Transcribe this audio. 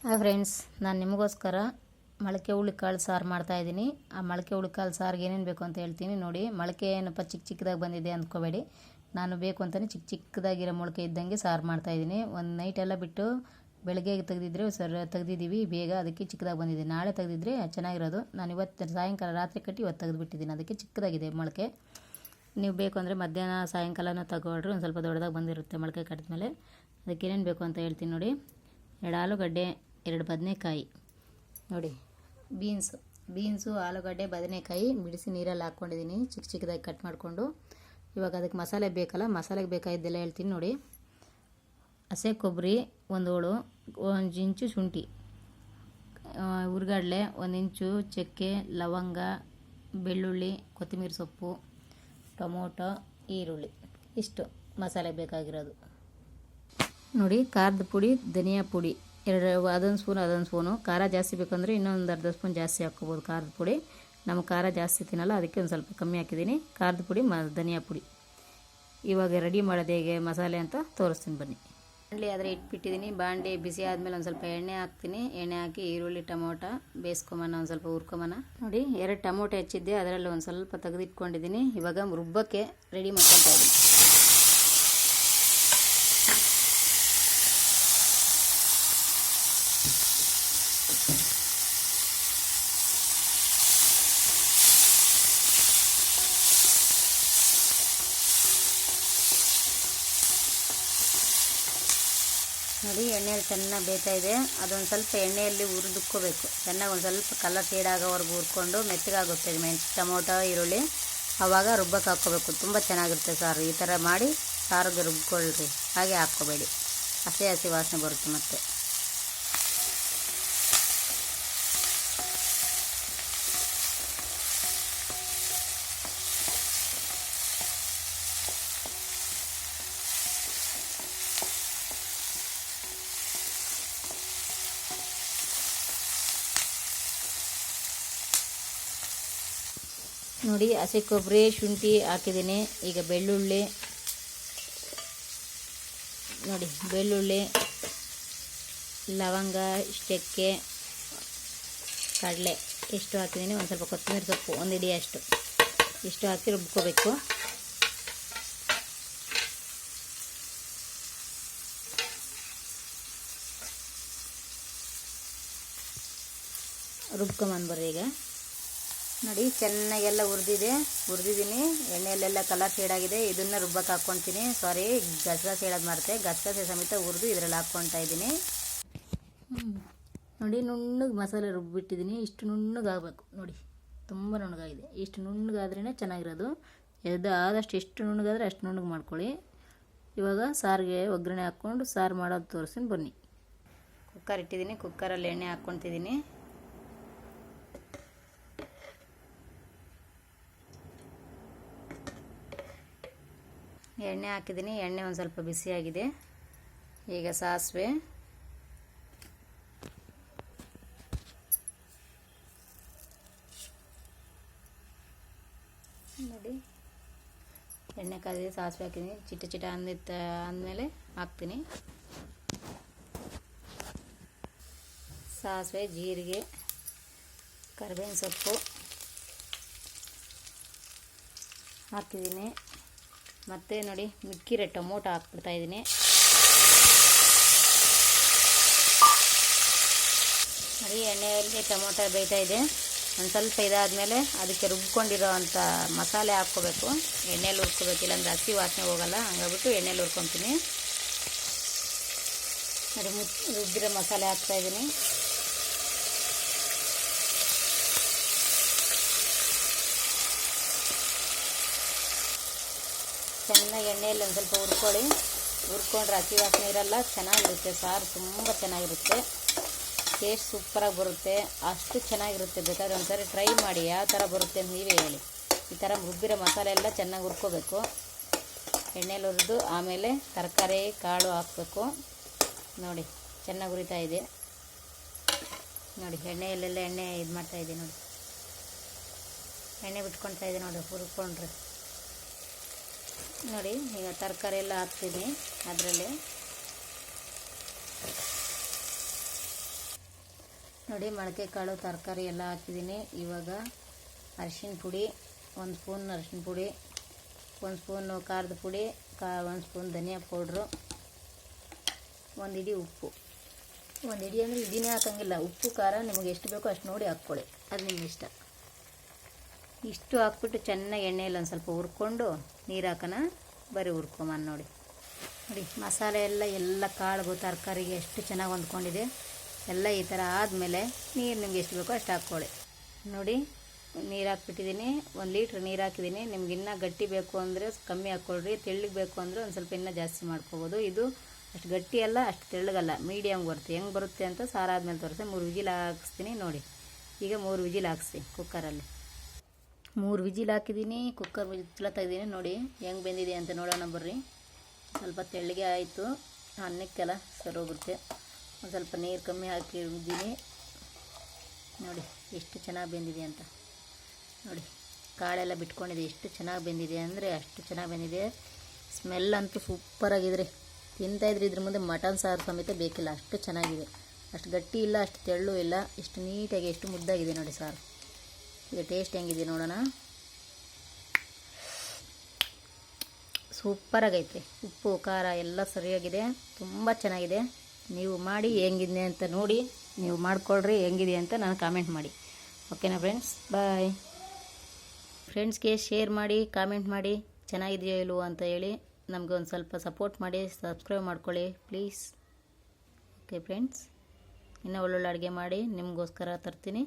Hi friends, ನಾನು ನಿಮಗೋಸ್ಕರ ಮೊಳಕೆ ಹುಳಿಕಾಳು ಸಾರು ಮಾಡ್ತಾಯಿದ್ದೀನಿ. ಆ ಮೊಳಕೆ ಹುಳಿಕಾಳು ಸಾರಿಗೆ ಏನೇನು ಬೇಕು ಅಂತ ಹೇಳ್ತೀನಿ ನೋಡಿ. ಮೊಳಕೆ ಏನಪ್ಪ ಚಿಕ್ಕ ಚಿಕ್ಕದಾಗಿ ಬಂದಿದೆ ಅಂದ್ಕೋಬೇಡಿ. ನಾನು ಬೇಕು ಅಂತಲೇ ಚಿಕ್ಕ ಚಿಕ್ಕದಾಗಿರೋ ಮೊಳಕೆ ಇದ್ದಂಗೆ ಸಾರು ಮಾಡ್ತಾಯಿದ್ದೀನಿ. ಒಂದು ನೈಟೆಲ್ಲ ಬಿಟ್ಟು ಬೆಳಗ್ಗೆ ತೆಗೆದಿದ್ರೆ ತೆಗೆದಿದ್ದೀವಿ ಬೇಗ, ಅದಕ್ಕೆ ಚಿಕ್ಕದಾಗಿ ಬಂದಿದೆ. ನಾಳೆ ತೆಗೆದಿದ್ರೆ ಚೆನ್ನಾಗಿರೋದು. ನಾನು ಇವತ್ತು ಸಾಯಂಕಾಲ ರಾತ್ರಿ ಕಟ್ಟಿ ಇವತ್ತು ತೆಗೆದುಬಿಟ್ಟಿದ್ದೀನಿ, ಅದಕ್ಕೆ ಚಿಕ್ಕದಾಗಿದೆ ಮೊಳಕೆ. ನೀವು ಬೇಕು ಅಂದರೆ ಮಧ್ಯಾಹ್ನ ಸಾಯಂಕಾಲನ ತಗೊಳ್ರಿ, ಒಂದು ಸ್ವಲ್ಪ ದೊಡ್ಡದಾಗಿ ಬಂದಿರುತ್ತೆ ಮೊಳಕೆ ಕಟ್ಟಿದ್ಮೇಲೆ. ಅದಕ್ಕೆ ಏನೇನು ಬೇಕು ಅಂತ ಹೇಳ್ತೀನಿ ನೋಡಿ. 2 ಆಲೂಗಡ್ಡೆ, 2 ಬದನೆಕಾಯಿ ನೋಡಿ, ಬೀನ್ಸು ಆಲೂಗಡ್ಡೆ ಬದನೆಕಾಯಿ ಬಿಡಿಸಿ ನೀರಲ್ಲಿ ಹಾಕ್ಕೊಂಡಿದ್ದೀನಿ ಚಿಕ್ಕ ಚಿಕ್ಕದಾಗಿ ಕಟ್ ಮಾಡಿಕೊಂಡು. ಇವಾಗ ಅದಕ್ಕೆ ಮಸಾಲೆ ಬೇಕಲ್ಲ, ಮಸಾಲೆಗೆ ಬೇಕಾಗಿದ್ದೆಲ್ಲ ಹೇಳ್ತೀನಿ ನೋಡಿ. ಹಸೆ ಕೊಬ್ಬರಿ 1 ಹೋಳು, 1 ಇಂಚು ಶುಂಠಿ, ಹುರ್ಗಡ್ಲೆ 1 ಇಂಚು, ಚಕ್ಕೆ, ಲವಂಗ, ಬೆಳ್ಳುಳ್ಳಿ, ಕೊತ್ತಂಬರಿ ಸೊಪ್ಪು, ಟೊಮೊಟೊ, ಈರುಳ್ಳಿ, ಇಷ್ಟು ಮಸಾಲೆ ಬೇಕಾಗಿರೋದು ನೋಡಿ. ಖಾರದ ಪುಡಿ, ಧನಿಯಾ ಪುಡಿ ಅದೊಂದು ಸ್ಪೂನು. ಖಾರ ಜಾಸ್ತಿ ಬೇಕಂದರೆ ಇನ್ನೊಂದು ಅರ್ಧ ಸ್ಪೂನ್ ಜಾಸ್ತಿ ಹಾಕ್ಕೋಬೋದು ಖಾರದ ಪುಡಿ. ನಮ್ಮ ಖಾರ ಜಾಸ್ತಿ ತಿನ್ನಲ್ಲ, ಅದಕ್ಕೆ ಒಂದು ಸ್ವಲ್ಪ ಕಮ್ಮಿ ಹಾಕಿದ್ದೀನಿ ಖಾರದ ಪುಡಿ, ಧನಿಯಾ ಪುಡಿ. ಇವಾಗ ರೆಡಿ ಮಾಡೋದು ಹೇಗೆ ಮಸಾಲೆ ಅಂತ ತೋರಿಸ್ತೀನಿ ಬನ್ನಿ. ಬಾಣಲಿ ಆದರೆ ಇಟ್ಬಿಟ್ಟಿದ್ದೀನಿ. ಬಾಣಲಿ ಬಿಸಿ ಆದಮೇಲೆ ಒಂದು ಸ್ವಲ್ಪ ಎಣ್ಣೆ ಹಾಕ್ತೀನಿ. ಎಣ್ಣೆ ಹಾಕಿ ಈರುಳ್ಳಿ ಟೊಮೊಟೊ ಬೇಯಿಸ್ಕೊಂಬನ, ಒಂದು ಸ್ವಲ್ಪ ಹುರ್ಕೊಂಬನ ನೋಡಿ. 2 ಟೊಮೊಟೊ ಹೆಚ್ಚಿದ್ದೆ, ಅದರಲ್ಲಿ ಒಂದು ಸ್ವಲ್ಪ ತೆಗೆದಿಟ್ಕೊಂಡಿದ್ದೀನಿ. ಇವಾಗ ರುಬ್ಬಕ್ಕೆ ರೆಡಿ ಮಾಡ್ಕೊತಾ ಇದ್ದೀನಿ. ನೋಡಿ, ಎಣ್ಣೆಯಲ್ಲಿ ಚೆನ್ನಾಗಿ ಬೇಯ್ತಾ ಇದೆ. ಅದೊಂದು ಸ್ವಲ್ಪ ಎಣ್ಣೆಯಲ್ಲಿ ಹುರಿದುಕ್ಕೋಬೇಕು ಚೆನ್ನಾಗಿ. ಒಂದು ಸ್ವಲ್ಪ ಕಲರ್ ಶೇಡ್ ಆಗೋವರೆಗೂ ಹುರ್ಕೊಂಡು ಮೆತ್ತಗಾಗುತ್ತೆ ಟೊಮೊಟೊ ಈರುಳ್ಳಿ. ಆವಾಗ ರುಬ್ಬಕ್ಕೆ ಹಾಕ್ಕೋಬೇಕು. ತುಂಬ ಚೆನ್ನಾಗಿರುತ್ತೆ ಸಾರು. ಈ ಥರ ಮಾಡಿ ಸಾರಿಗೆ ರುಬ್ಕೊಳ್ರಿ, ಹಾಗೆ ಹಾಕ್ಕೋಬೇಡಿ, ಹಸಿ ವಾಸನೆ ಬರುತ್ತೆ ಮತ್ತೆ. ನೋಡಿ, ಹಸಿ ಕೊಬ್ಬರಿ ಶುಂಠಿ ಹಾಕಿದ್ದೀನಿ. ಈಗ ಬೆಳ್ಳುಳ್ಳಿ ನೋಡಿ, ಬೆಳ್ಳುಳ್ಳಿ, ಲವಂಗ, ಚಕ್ಕೆ, ಕಡಲೆ ಇಷ್ಟು ಹಾಕಿದ್ದೀನಿ. ಒಂದು ಸ್ವಲ್ಪ ಕೊತ್ತಂಬರಿ ಸೊಪ್ಪು 1 ಹಿಡಿ ಅಷ್ಟು, ಇಷ್ಟು ಹಾಕಿ ರುಬ್ಕೋಬೇಕು. ರುಬ್ಕೊಂಬಂದ್ಬರ್ರಿ. ಈಗ ನೋಡಿ, ಚೆನ್ನಾಗೆಲ್ಲ ಹುರಿದಿದ್ದೀನಿ. ಎಣ್ಣೆಯಲ್ಲೆಲ್ಲ ಕಲರ್ ಶೇಡ್ ಆಗಿದೆ. ಇದನ್ನು ರುಬ್ಬಕ್ಕೆ ಹಾಕ್ಕೊತೀನಿ. ಗಸಗಸೆ ಹೇಳೋದು ಮಾಡ್ತೆ, ಗಸಗಸೆ ಸಮೇತ ಹುರಿದು ಇದರಲ್ಲಿ ಹಾಕ್ಕೊತಾ ಇದ್ದೀನಿ. ನೋಡಿ, ನುಣ್ಣಗೆ ಮಸಾಲೆ ರುಬ್ಬಿಟ್ಟಿದ್ದೀನಿ. ಇಷ್ಟು ನುಣ್ಣಗಾಗಬೇಕು ನೋಡಿ, ತುಂಬ ನುಣ್ಣಗಾಗಿದೆ. ಇಷ್ಟು ನುಣ್ಣಗಾದ್ರೇ ಚೆನ್ನಾಗಿರೋದು. ಆದಷ್ಟು ಎಷ್ಟು ನುಣ್ಣಗಾದರೆ ಅಷ್ಟು ನುಣ್ಣಗೆ ಮಾಡ್ಕೊಳ್ಳಿ. ಇವಾಗ ಸಾರಿಗೆ ಒಗ್ಗರಣೆ ಹಾಕ್ಕೊಂಡು ಸಾರು ಮಾಡೋದು ತೋರಿಸ್ತೀನಿ ಬನ್ನಿ. ಕುಕ್ಕರ್ ಇಟ್ಟಿದ್ದೀನಿ. ಕುಕ್ಕರಲ್ಲಿ ಎಣ್ಣೆ ಹಾಕ್ಕೊತಿದ್ದೀನಿ. ಎಣ್ಣೆ ಹಾಕಿದ್ದೀನಿ. ಎಣ್ಣೆ ಒಂದು ಸ್ವಲ್ಪ ಬಿಸಿಯಾಗಿದೆ. ಈಗ ಸಾಸಿವೆ, ನೋಡಿ ಎಣ್ಣೆ ಕಾದಿದೆ, ಸಾಸಿವೆ ಹಾಕಿದ್ದೀನಿ. ಚಿಟ ಅಂದಮೇಲೆ ಹಾಕ್ತೀನಿ ಸಾಸಿವೆ, ಜೀರಿಗೆ, ಕರಿಬೇವಿನ ಸೊಪ್ಪು ಹಾಕಿದ್ದೀನಿ. ಮತ್ತು ನೋಡಿ, ಮಿಕ್ಕಿರೋ ಟೊಮೊಟೊ ಹಾಕ್ಬಿಡ್ತಾಯಿದ್ದೀನಿ. ನೋಡಿ, ಎಣ್ಣೆಯಲ್ಲಿ ಟೊಮೊಟೊ ಬೇಯ್ತಾ ಇದೆ. ಒಂದು ಸ್ವಲ್ಪ ಇದಾದಮೇಲೆ ಅದಕ್ಕೆ ರುಬ್ಕೊಂಡಿರೋ ಅಂಥ ಮಸಾಲೆ ಹಾಕ್ಕೋಬೇಕು. ಎಣ್ಣೆಯಲ್ಲಿ ಹುರ್ಕೋಬೇಕು, ಇಲ್ಲಾಂದರೆ ಹಸಿ ವಾಸನೆ ಹೋಗಲ್ಲ. ಹಂಗಾಗ್ಬಿಟ್ಟು ಎಣ್ಣೆಯಲ್ಲಿ ಹುರ್ಕೊತೀನಿ. ನೋಡಿ, ರುಬ್ಬಿರೋ ಮಸಾಲೆ ಹಾಕ್ತಾಯಿದ್ದೀನಿ. ಚೆನ್ನಾಗಿ ಎಣ್ಣೆಯಲ್ಲಿ ಒಂದು ಸ್ವಲ್ಪ ಹುರ್ಕೊಂಡ್ರೆ ಹಸಿ ವಾಸನೆ ಇರಲ್ಲ, ಚೆನ್ನಾಗಿರುತ್ತೆ ಸಾರು. ತುಂಬ ಚೆನ್ನಾಗಿರುತ್ತೆ, ಟೇಸ್ಟ್ ಸೂಪರಾಗಿ ಬರುತ್ತೆ. ಅಷ್ಟು ಚೆನ್ನಾಗಿರುತ್ತೆ. ಬೇಕಾದ್ರೆ ಒಂದ್ಸರಿ ಟ್ರೈ ಮಾಡಿ, ಯಾವ ಥರ ಬರುತ್ತೆ ಅಂತ ನೀವೇ ಹೇಳಿ. ಈ ಥರ ರುಬ್ಬಿರೋ ಮಸಾಲೆ ಎಲ್ಲ ಚೆನ್ನಾಗಿ ಹುರ್ಕೋಬೇಕು. ಎಣ್ಣೆಯಲ್ಲಿ ಹುರಿದು ಆಮೇಲೆ ತರಕಾರಿ ಕಾಳು ಹಾಕಬೇಕು. ನೋಡಿ, ಚೆನ್ನಾಗಿ ಹುರಿತಾ ಇದೆ. ನೋಡಿ, ಎಣ್ಣೆಯಲ್ಲೆಲ್ಲ ಎಣ್ಣೆ ಇದು ಮಾಡ್ತಾಯಿದೆ ನೋಡಿ, ಎಣ್ಣೆ ಬಿಟ್ಕೊಳ್ತಾ ಇದೆ ನೋಡಿ, ಹುರ್ಕೊಂಡ್ರೆ ನೋಡಿ. ಈಗ ತರಕಾರಿ ಎಲ್ಲ ಹಾಕ್ತೀನಿ ಅದರಲ್ಲಿ. ನೋಡಿ ಮೊಳಕೆ ಕಾಳು ತರಕಾರಿ ಎಲ್ಲ ಹಾಕಿದ್ದೀನಿ. ಇವಾಗ ಅರಿಶಿನ ಪುಡಿ, 1 ಸ್ಪೂನ್ ಅರಿಶಿನ ಪುಡಿ, 1 ಸ್ಪೂನು ಖಾರದ ಪುಡಿ, 1 ಸ್ಪೂನ್ ಧನಿಯಾ ಪೌಡ್ರು, 1 ಹಿಡಿ ಉಪ್ಪು. 1 ಹಿಡಿ ಅಂದರೆ ಇದಿನೇ ಹಾಕೋಂಗಿಲ್ಲ, ಉಪ್ಪು ಖಾರ ನಿಮಗೆ ಎಷ್ಟು ಬೇಕೋ ಅಷ್ಟು ನೋಡಿ ಹಾಕ್ಕೊಳ್ಳಿ, ಅದು ನಿಮ್ಮ ಇಷ್ಟ. ಇಷ್ಟು ಹಾಕ್ಬಿಟ್ಟು ಚೆನ್ನಾಗಿ ಎಣ್ಣೆಯಲ್ಲಿ ಒಂದು ಸ್ವಲ್ಪ ಹುರ್ಕೊಂಡು ನೀರು ಹಾಕೋಣ, ಬರೀ ಹುರ್ಕೊಂಬಂದು ನೋಡಿ. ಮಸಾಲೆ ಎಲ್ಲ ಕಾಳಿಗೂ ತರಕಾರಿಗೆ ಎಷ್ಟು ಚೆನ್ನಾಗಿ ಹೊಂದ್ಕೊಂಡಿದೆ. ಎಲ್ಲ ಈ ಥರ ಆದಮೇಲೆ ನೀರು ನಿಮ್ಗೆ ಎಷ್ಟು ಬೇಕೋ ಅಷ್ಟು ಹಾಕ್ಕೊಳ್ಳಿ. ನೋಡಿ ನೀರು ಹಾಕ್ಬಿಟ್ಟಿದ್ದೀನಿ, 1 ಲೀಟ್ರ್ ನೀರು ಹಾಕಿದ್ದೀನಿ. ನಿಮ್ಗೆ ಇನ್ನೂ ಗಟ್ಟಿ ಬೇಕು ಅಂದರೆ ಕಮ್ಮಿ ಹಾಕ್ಕೊಳ್ರಿ, ತೆಳ್ಳಗೆ ಬೇಕು ಅಂದರೆ ಒಂದು ಸ್ವಲ್ಪ ಇನ್ನೂ ಜಾಸ್ತಿ ಮಾಡ್ಕೋಬೋದು. ಇದು ಅಷ್ಟು ಗಟ್ಟಿ ಅಲ್ಲ, ಅಷ್ಟು ತೆಳ್ಳಗಲ್ಲ, ಮೀಡಿಯಮ್ ಬರುತ್ತೆ. ಹೆಂಗೆ ಬರುತ್ತೆ ಅಂತ ಸಾರಾದ್ಮೇಲೆ ತೋರಿಸಿ 3 ವಿಜಿಲ್ ಹಾಕಿಸ್ತೀನಿ ನೋಡಿ. ಈಗ 3 ವಿಜಿಲ್ ಹಾಕಿಸಿ ಕುಕ್ಕರಲ್ಲಿ. 3 ವಿಜಿಲ್ ಹಾಕಿದ್ದೀನಿ, ಕುಕ್ಕರ್ ವಿಜಿಲ್ ತೆಗೆದಿದ್ದೀನಿ. ನೋಡಿ ಹೆಂಗೆ ಬೆಂದಿದೆ ಅಂತ ನೋಡೋಣ ಬರ್ರಿ. ಸ್ವಲ್ಪ ತೆಳ್ಳಗೆ ಆಯಿತು, ಅನ್ನಕ್ಕೆಲ್ಲ ಸರೋಗುತ್ತೆ. ಒಂದು ಸ್ವಲ್ಪ ನೀರು ಕಮ್ಮಿ ಹಾಕಿದ್ದೀನಿ. ನೋಡಿ ಎಷ್ಟು ಚೆನ್ನಾಗಿ ಬೆಂದಿದೆ ಅಂತ. ನೋಡಿ ಕಾಳೆಲ್ಲ ಬಿಟ್ಕೊಂಡಿದೆ, ಎಷ್ಟು ಚೆನ್ನಾಗಿ ಬೆಂದಿದೆ ಅಂದರೆ ಅಷ್ಟು ಚೆನ್ನಾಗಿ ಬೆಂದಿದೆ. ಸ್ಮೆಲ್ ಅಂತೂ ಸೂಪರಾಗಿದ್ರಿ. ತಿಂತಾಯಿದ್ರಿ ಇದ್ರ ಮುಂದೆ ಮಟನ್ ಸಾರು ಸಮೇತ ಬೇಕಿಲ್ಲ, ಅಷ್ಟು ಚೆನ್ನಾಗಿದೆ. ಅಷ್ಟು ಗಟ್ಟಿ ಇಲ್ಲ, ಅಷ್ಟು ತೆಳ್ಳು ಇಲ್ಲ, ಎಷ್ಟು ನೀಟಾಗಿ ಎಷ್ಟು ಮುದ್ದಾಗಿದೆ ನೋಡಿ ಸಾರು. ಈಗ ಟೇಸ್ಟ್ ಹೆಂಗಿದೆ ನೋಡೋಣ. ಸೂಪರಾಗೈತೆ, ಉಪ್ಪು ಖಾರ ಎಲ್ಲ ಸರಿಯಾಗಿದೆ, ತುಂಬ ಚೆನ್ನಾಗಿದೆ. ನೀವು ಮಾಡಿ ಹೆಂಗಿದೆ ಅಂತ ನೋಡಿ, ನೀವು ಮಾಡ್ಕೊಳ್ರಿ, ಹೆಂಗಿದೆ ಅಂತ ನಾನು ಕಾಮೆಂಟ್ ಮಾಡಿ. ಓಕೆನಾ ಫ್ರೆಂಡ್ಸ್, ಬಾಯ್. ಫ್ರೆಂಡ್ಸ್ಗೆ ಶೇರ್ ಮಾಡಿ, ಕಾಮೆಂಟ್ ಮಾಡಿ, ಚೆನ್ನಾಗಿದೆಯೋ ಇಲ್ವೋ ಅಂತ ಹೇಳಿ. ನಮಗೆ ಒಂದು ಸ್ವಲ್ಪ ಸಪೋರ್ಟ್ ಮಾಡಿ, ಸಬ್ಸ್ಕ್ರೈಬ್ ಮಾಡ್ಕೊಳ್ಳಿ ಪ್ಲೀಸ್. ಓಕೆ ಫ್ರೆಂಡ್ಸ್, ಇನ್ನೂ ಒಳ್ಳೊಳ್ಳೆ ಅಡುಗೆ ಮಾಡಿ ನಿಮಗೋಸ್ಕರ ತರ್ತೀನಿ.